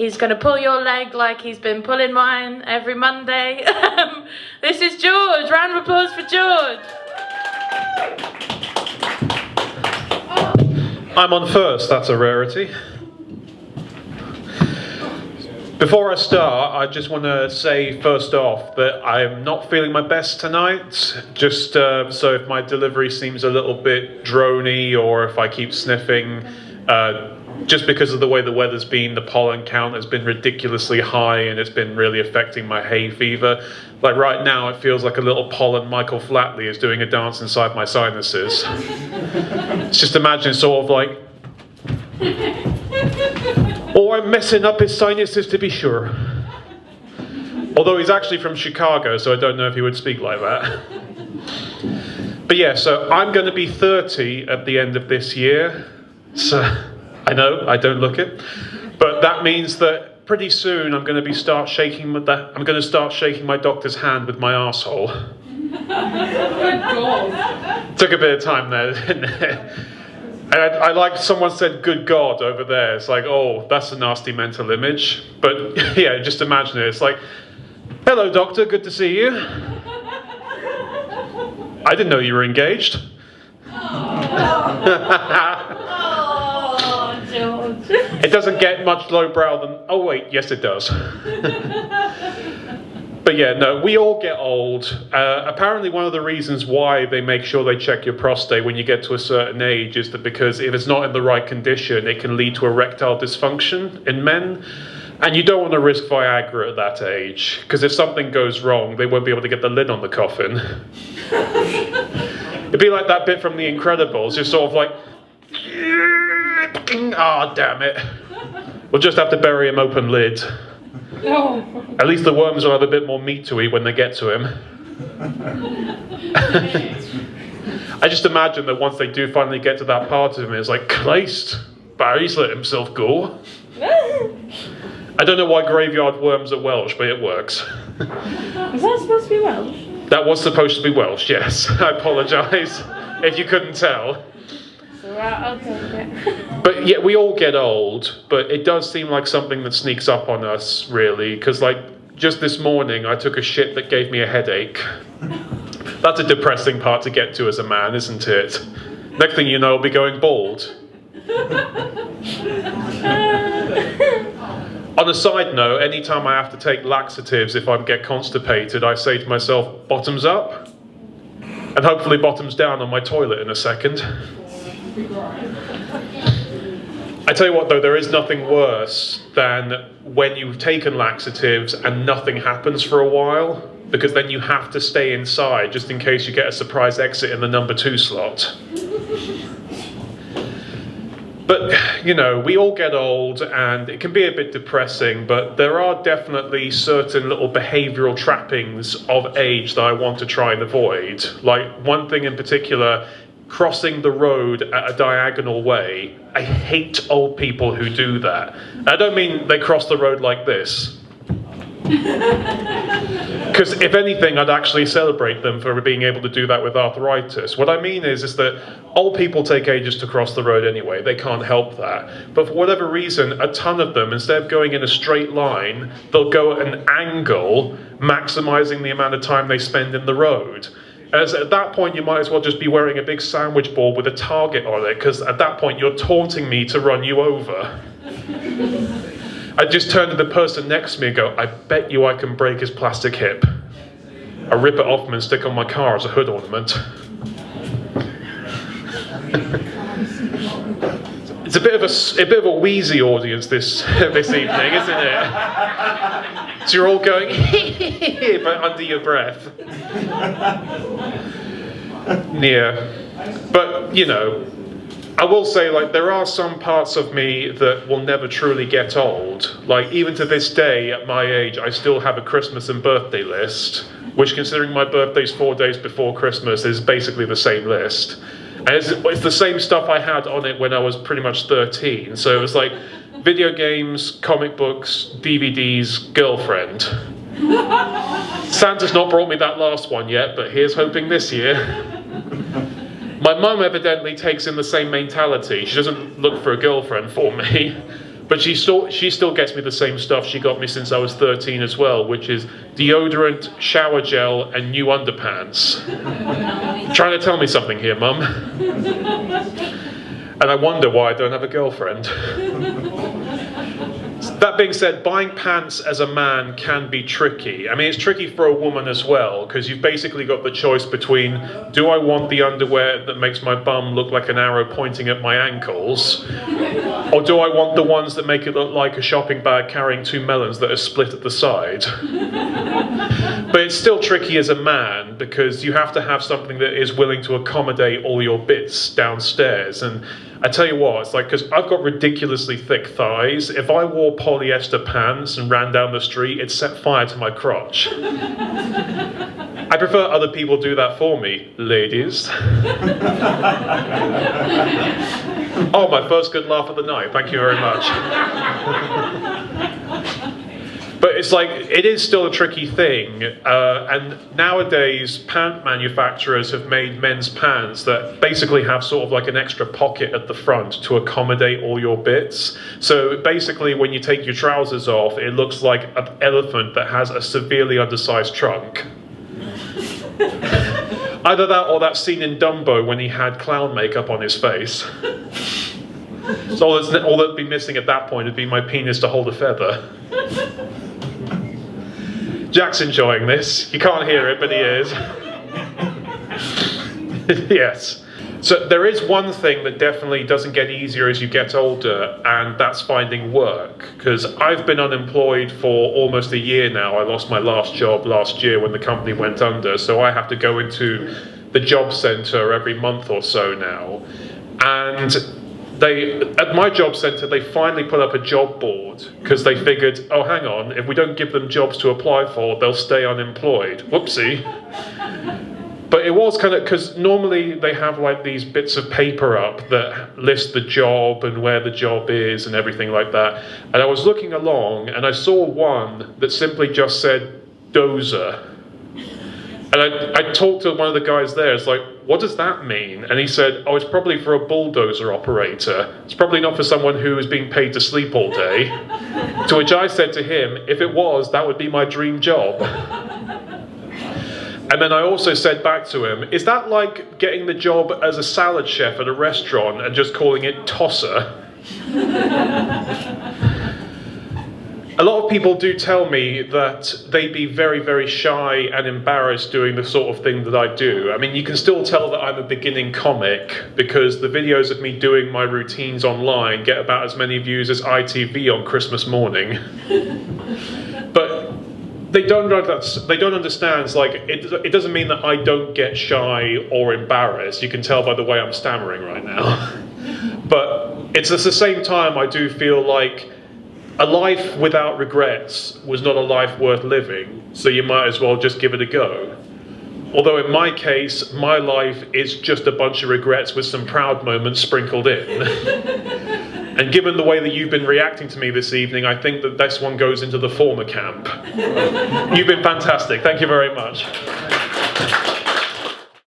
He's going to pull your leg like he's been pulling mine every Monday. This is George. Round of applause for George. I'm on first, that's a rarity. Before I start, I just want to say first off that I'm not feeling my best tonight. Just so if my delivery seems a little bit drony or if I keep sniffing, just because of the way the weather's been, the pollen count has been ridiculously high and it's been really affecting my hay fever. Like right now, it feels like a little pollen Michael Flatley is doing a dance inside my sinuses. Just imagine sort of like, or I'm messing up his sinuses to be sure. Although he's actually from Chicago, so I don't know if he would speak like that. But yeah, so I'm going to be 30 at the end of this year. So I know I don't look it, but that means that pretty soon I'm going to start shaking my doctor's hand with my arsehole. Took a bit of time there, didn't it? And I like someone said, "Good God," over there. It's like, oh, that's a nasty mental image. But yeah, just imagine it. It's like, "Hello, doctor. Good to see you. I didn't know you were engaged." George. It doesn't get much lowbrow than, oh wait, yes it does. But yeah, no, we all get old. Apparently one of the reasons why they make sure they check your prostate when you get to a certain age is that because if it's not in the right condition, it can lead to erectile dysfunction in men. And you don't want to risk Viagra at that age, because if something goes wrong, they won't be able to get the lid on the coffin. It'd be like that bit from The Incredibles, just sort of like, ah, damn it. We'll just have to bury him open lid. No. At least the worms will have a bit more meat to eat when they get to him. I just imagine that once they do finally get to that part of him, it's like, Christ, Barry's let himself go. I don't know why graveyard worms are Welsh, but it works. Was that supposed to be Welsh? That was supposed to be Welsh, yes. I apologise if you couldn't tell. I'll take it. But yeah, we all get old, but it does seem like something that sneaks up on us, really, because like just this morning I took a shit that gave me a headache. That's a depressing part to get to as a man, isn't it? Next thing you know, I'll be going bald. On a side note, anytime I have to take laxatives if I get constipated, I say to myself, bottoms up, and hopefully bottoms down on my toilet in a second. I tell you what though, there is nothing worse than when you've taken laxatives and nothing happens for a while, because then you have to stay inside just in case you get a surprise exit in the number 2 slot. But, you know, we all get old and it can be a bit depressing, but there are definitely certain little behavioural trappings of age that I want to try and avoid. Like, one thing in particular, crossing the road at a diagonal way. I hate old people who do that. I don't mean they cross the road like this. Because if anything, I'd actually celebrate them for being able to do that with arthritis. What I mean is that old people take ages to cross the road anyway. They can't help that. But for whatever reason, a ton of them, instead of going in a straight line, they'll go at an angle, maximising the amount of time they spend in the road. As at that point, you might as well just be wearing a big sandwich board with a target on it, because at that point, you're taunting me to run you over. I just turn to the person next to me and go, I bet you I can break his plastic hip. I rip it off him and stick on my car as a hood ornament. It's a bit of a wheezy audience this evening, isn't it? So you're all going, but under your breath. Yeah. But, you know, I will say, like, there are some parts of me that will never truly get old. Like, even to this day, at my age, I still have a Christmas and birthday list, which, considering my birthday's 4 days before Christmas, is basically the same list. And it's the same stuff I had on it when I was pretty much 13. So it was like video games, comic books, DVDs, girlfriend. Santa's not brought me that last one yet, but here's hoping this year. My mum evidently takes in the same mentality. She doesn't look for a girlfriend for me. But she still gets me the same stuff she got me since I was 13 as well, which is deodorant, shower gel, and new underpants. Trying to tell me something here, Mum. And I wonder why I don't have a girlfriend. That being said, buying pants as a man can be tricky. I mean, it's tricky for a woman as well, because you've basically got the choice between, do I want the underwear that makes my bum look like an arrow pointing at my ankles, or do I want the ones that make it look like a shopping bag carrying 2 melons that are split at the side? But it's still tricky as a man, because you have to have something that is willing to accommodate all your bits downstairs. And I tell you what, it's like, because I've got ridiculously thick thighs, if I wore polyester pants and ran down the street, it'd set fire to my crotch. I prefer other people do that for me, ladies. Oh, my first good laugh of the night, thank you very much. But it's like, it is still a tricky thing, and nowadays pant manufacturers have made men's pants that basically have sort of like an extra pocket at the front to accommodate all your bits. So basically when you take your trousers off, it looks like an elephant that has a severely undersized trunk. Either that or that scene in Dumbo when he had clown makeup on his face. So all that'd be missing at that point would be my penis to hold a feather. Jack's enjoying this. You can't hear it, but he is. Yes. So there is one thing that definitely doesn't get easier as you get older, and that's finding work. Because I've been unemployed for almost a year now. I lost my last job last year when the company went under, so I have to go into the job centre every month or so now. And at my job centre, they finally put up a job board because they figured, oh, hang on, if we don't give them jobs to apply for, they'll stay unemployed. Whoopsie. But it was kind of, because normally they have like these bits of paper up that list the job and where the job is and everything like that. And I was looking along and I saw one that simply just said dozer. And I talked to one of the guys there, it's like, what does that mean? And he said, oh, it's probably for a bulldozer operator. It's probably not for someone who is being paid to sleep all day. To which I said to him, if it was, that would be my dream job. And then I also said back to him, is that like getting the job as a salad chef at a restaurant and just calling it tosser? A lot of people do tell me that they'd be very, very shy and embarrassed doing the sort of thing that I do. I mean, you can still tell that I'm a beginning comic because the videos of me doing my routines online get about as many views as ITV on Christmas morning. But they don't understand. It's like, it doesn't mean that I don't get shy or embarrassed. You can tell by the way I'm stammering right now. But it's at the same time I do feel like a life without regrets was not a life worth living, so you might as well just give it a go. Although in my case, my life is just a bunch of regrets with some proud moments sprinkled in. And given the way that you've been reacting to me this evening, I think that this one goes into the former camp. You've been fantastic. Thank you very much.